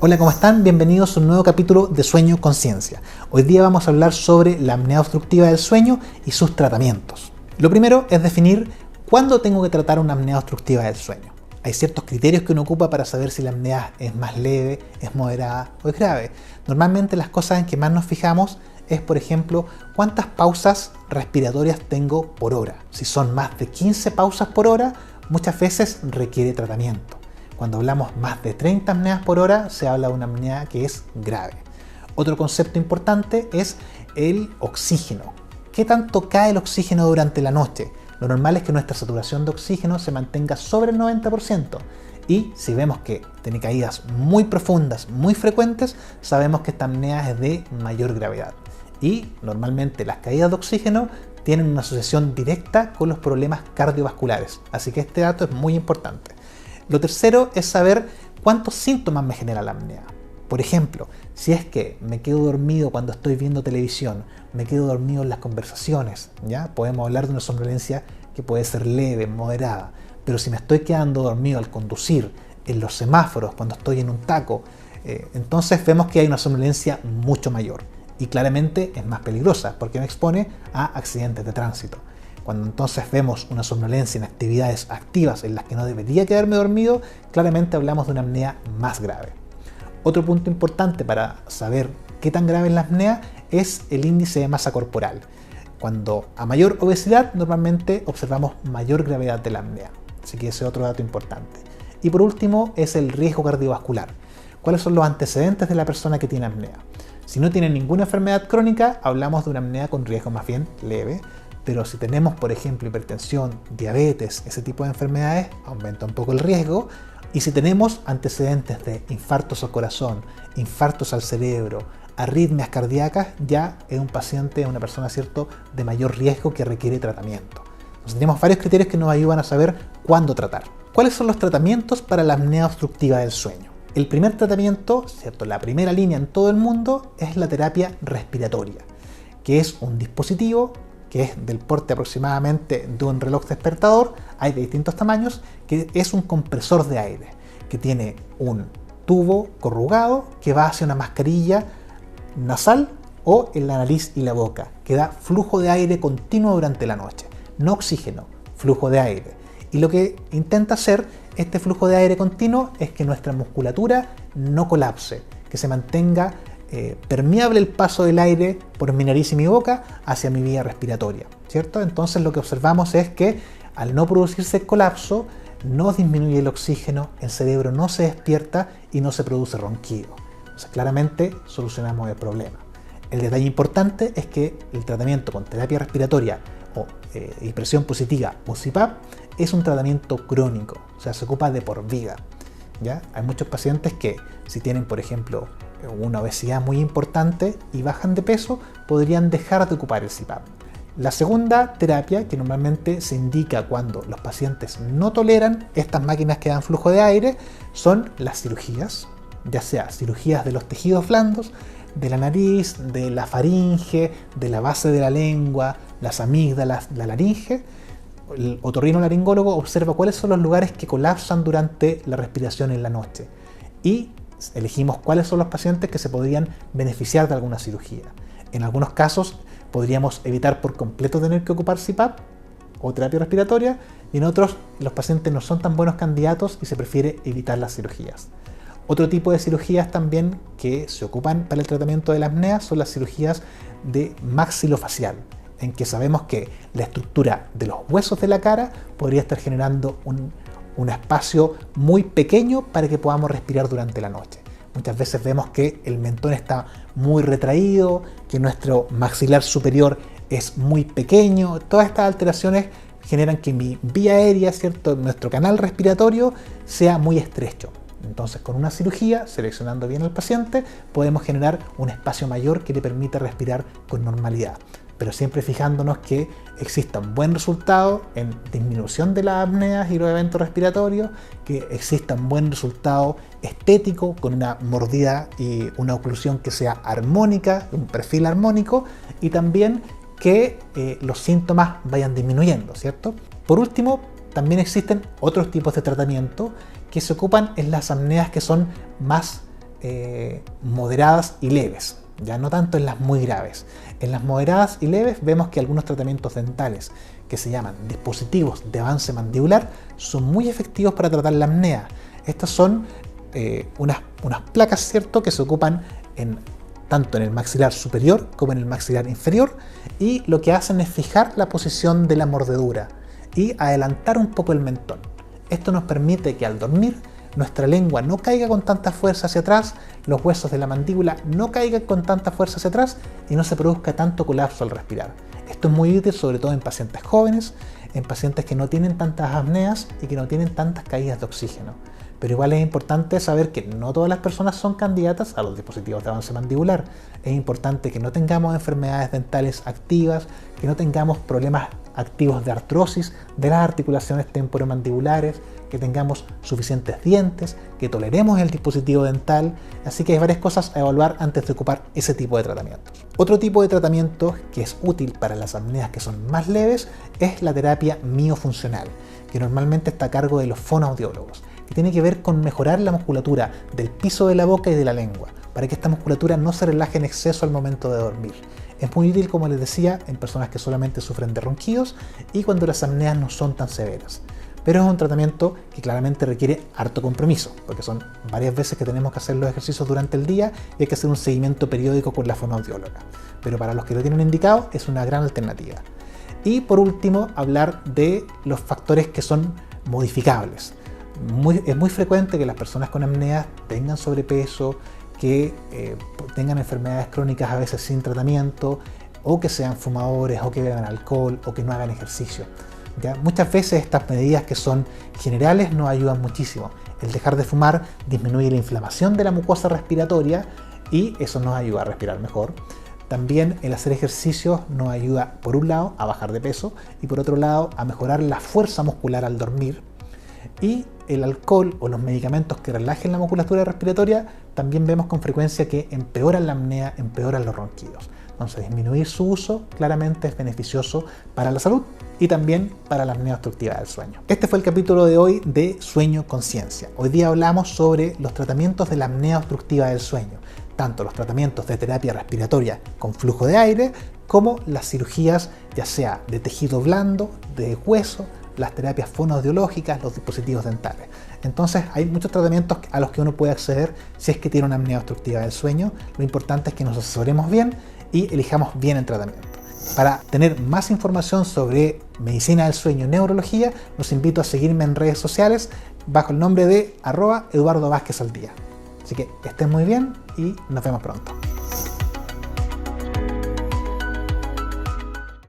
Hola, ¿cómo están? Bienvenidos a un nuevo capítulo de Sueño Conciencia. Hoy día vamos a hablar sobre la apnea obstructiva del sueño y sus tratamientos. Lo primero es definir cuándo tengo que tratar una apnea obstructiva del sueño. Hay ciertos criterios que uno ocupa para saber si la apnea es más leve, es moderada o es grave. Normalmente las cosas en que más nos fijamos es, por ejemplo, cuántas pausas respiratorias tengo por hora. Si son más de 15 pausas por hora, muchas veces requiere tratamiento. Cuando hablamos más de 30 apneas por hora, se habla de una apnea que es grave. Otro concepto importante es el oxígeno. ¿Qué tanto cae el oxígeno durante la noche? Lo normal es que nuestra saturación de oxígeno se mantenga sobre el 90%. Y si vemos que tiene caídas muy profundas, muy frecuentes, sabemos que esta apnea es de mayor gravedad. Y normalmente las caídas de oxígeno tienen una asociación directa con los problemas cardiovasculares. Así que este dato es muy importante. Lo tercero es saber cuántos síntomas me genera la apnea. Por ejemplo, si es que me quedo dormido cuando estoy viendo televisión, me quedo dormido en las conversaciones, ¿ya? Podemos hablar de una somnolencia que puede ser leve, moderada, pero si me estoy quedando dormido al conducir, en los semáforos, cuando estoy en un taco, entonces vemos que hay una somnolencia mucho mayor y claramente es más peligrosa porque me expone a accidentes de tránsito. Cuando entonces vemos una somnolencia en actividades activas en las que no debería quedarme dormido, claramente hablamos de una apnea más grave. Otro punto importante para saber qué tan grave es la apnea es el índice de masa corporal. Cuando a mayor obesidad, normalmente observamos mayor gravedad de la apnea. Así que ese es otro dato importante. Y por último es el riesgo cardiovascular. ¿Cuáles son los antecedentes de la persona que tiene apnea? Si no tiene ninguna enfermedad crónica, hablamos de una apnea con riesgo más bien leve. Pero si tenemos, por ejemplo, hipertensión, diabetes, ese tipo de enfermedades, aumenta un poco el riesgo. Y si tenemos antecedentes de infartos al corazón, infartos al cerebro, arritmias cardíacas, ya es un paciente, una persona, ¿cierto?, de mayor riesgo que requiere tratamiento. Entonces tenemos varios criterios que nos ayudan a saber cuándo tratar. ¿Cuáles son los tratamientos para la apnea obstructiva del sueño? El primer tratamiento, ¿cierto?, la primera línea en todo el mundo es la terapia respiratoria, que es un dispositivo que es del porte aproximadamente de un reloj despertador, hay de distintos tamaños, que es un compresor de aire, que tiene un tubo corrugado que va hacia una mascarilla nasal o en la nariz y la boca, que da flujo de aire continuo durante la noche, no oxígeno, flujo de aire. Y lo que intenta hacer este flujo de aire continuo es que nuestra musculatura no colapse, que se mantenga permeable el paso del aire por mi nariz y mi boca hacia mi vía respiratoria, ¿cierto? Entonces lo que observamos es que al no producirse el colapso, no disminuye el oxígeno, el cerebro no se despierta y no se produce ronquido. Entonces claramente solucionamos el problema. El detalle importante es que el tratamiento con terapia respiratoria o presión positiva o CPAP es un tratamiento crónico, o sea, se ocupa de por vida, ¿ya? Hay muchos pacientes que si tienen, por ejemplo, una obesidad muy importante y bajan de peso, podrían dejar de ocupar el CPAP. La segunda terapia, que normalmente se indica cuando los pacientes no toleran estas máquinas que dan flujo de aire, son las cirugías, ya sea cirugías de los tejidos blandos, de la nariz, de la faringe, de la base de la lengua, las amígdalas, la laringe. El otorrinolaringólogo observa cuáles son los lugares que colapsan durante la respiración en la noche y elegimos cuáles son los pacientes que se podrían beneficiar de alguna cirugía. En algunos casos podríamos evitar por completo tener que ocupar CPAP o terapia respiratoria y en otros los pacientes no son tan buenos candidatos y se prefiere evitar las cirugías. Otro tipo de cirugías también que se ocupan para el tratamiento de la apnea son las cirugías de maxilofacial, en que sabemos que la estructura de los huesos de la cara podría estar generando un espacio muy pequeño para que podamos respirar durante la noche. Muchas veces vemos que el mentón está muy retraído, que nuestro maxilar superior es muy pequeño. Todas estas alteraciones generan que mi vía aérea, ¿cierto?, nuestro canal respiratorio sea muy estrecho. Entonces, con una cirugía, seleccionando bien al paciente, podemos generar un espacio mayor que le permita respirar con normalidad. Pero siempre fijándonos que exista un buen resultado en disminución de las apneas y los eventos respiratorios, que exista un buen resultado estético con una mordida y una oclusión que sea armónica, un perfil armónico, y también que los síntomas vayan disminuyendo, ¿cierto? Por último, también existen otros tipos de tratamiento que se ocupan en las apneas que son más moderadas y leves, ya no tanto en las muy graves. En las moderadas y leves vemos que algunos tratamientos dentales que se llaman dispositivos de avance mandibular son muy efectivos para tratar la apnea. Estas son unas placas, ¿cierto?, que se ocupan tanto en el maxilar superior como en el maxilar inferior, y lo que hacen es fijar la posición de la mordedura y adelantar un poco el mentón. Esto nos permite que al dormir nuestra lengua no caiga con tanta fuerza hacia atrás, los huesos de la mandíbula no caigan con tanta fuerza hacia atrás y no se produzca tanto colapso al respirar. Esto es muy útil sobre todo en pacientes jóvenes, en pacientes que no tienen tantas apneas y que no tienen tantas caídas de oxígeno. Pero igual es importante saber que no todas las personas son candidatas a los dispositivos de avance mandibular. Es importante que no tengamos enfermedades dentales activas, que no tengamos problemas activos de artrosis de las articulaciones temporomandibulares, que tengamos suficientes dientes, que toleremos el dispositivo dental. Así que hay varias cosas a evaluar antes de ocupar ese tipo de tratamientos. Otro tipo de tratamiento que es útil para las apneas que son más leves es la terapia miofuncional, que normalmente está a cargo de los fonoaudiólogos, que tiene que ver con mejorar la musculatura del piso de la boca y de la lengua, para que esta musculatura no se relaje en exceso al momento de dormir. Es muy útil, como les decía, en personas que solamente sufren de ronquidos y cuando las apneas no son tan severas. Pero es un tratamiento que claramente requiere harto compromiso, porque son varias veces que tenemos que hacer los ejercicios durante el día y hay que hacer un seguimiento periódico con la fonoaudióloga. Pero para los que lo tienen indicado es una gran alternativa. Y por último, hablar de los factores que son modificables. Es muy frecuente que las personas con apnea tengan sobrepeso, que tengan enfermedades crónicas a veces sin tratamiento, o que sean fumadores, o que beban alcohol, o que no hagan ejercicio. ¿Ya? Muchas veces estas medidas que son generales nos ayudan muchísimo. El dejar de fumar disminuye la inflamación de la mucosa respiratoria y eso nos ayuda a respirar mejor. También el hacer ejercicios nos ayuda, por un lado, a bajar de peso y por otro lado, a mejorar la fuerza muscular al dormir. Y el alcohol o los medicamentos que relajen la musculatura respiratoria también vemos con frecuencia que empeoran la apnea, empeoran los ronquidos. Entonces, disminuir su uso claramente es beneficioso para la salud y también para la apnea obstructiva del sueño. Este fue el capítulo de hoy de Sueño Conciencia. Hoy día hablamos sobre los tratamientos de la apnea obstructiva del sueño, tanto los tratamientos de terapia respiratoria con flujo de aire como las cirugías ya sea de tejido blando, de hueso, las terapias fonoaudiológicas, los dispositivos dentales. Entonces hay muchos tratamientos a los que uno puede acceder si es que tiene una apnea obstructiva del sueño. Lo importante es que nos asesoremos bien y elijamos bien el tratamiento. Para tener más información sobre medicina del sueño y neurología, los invito a seguirme en redes sociales bajo el nombre de @EduardoVázquezAlDía. Así que estén muy bien y nos vemos pronto.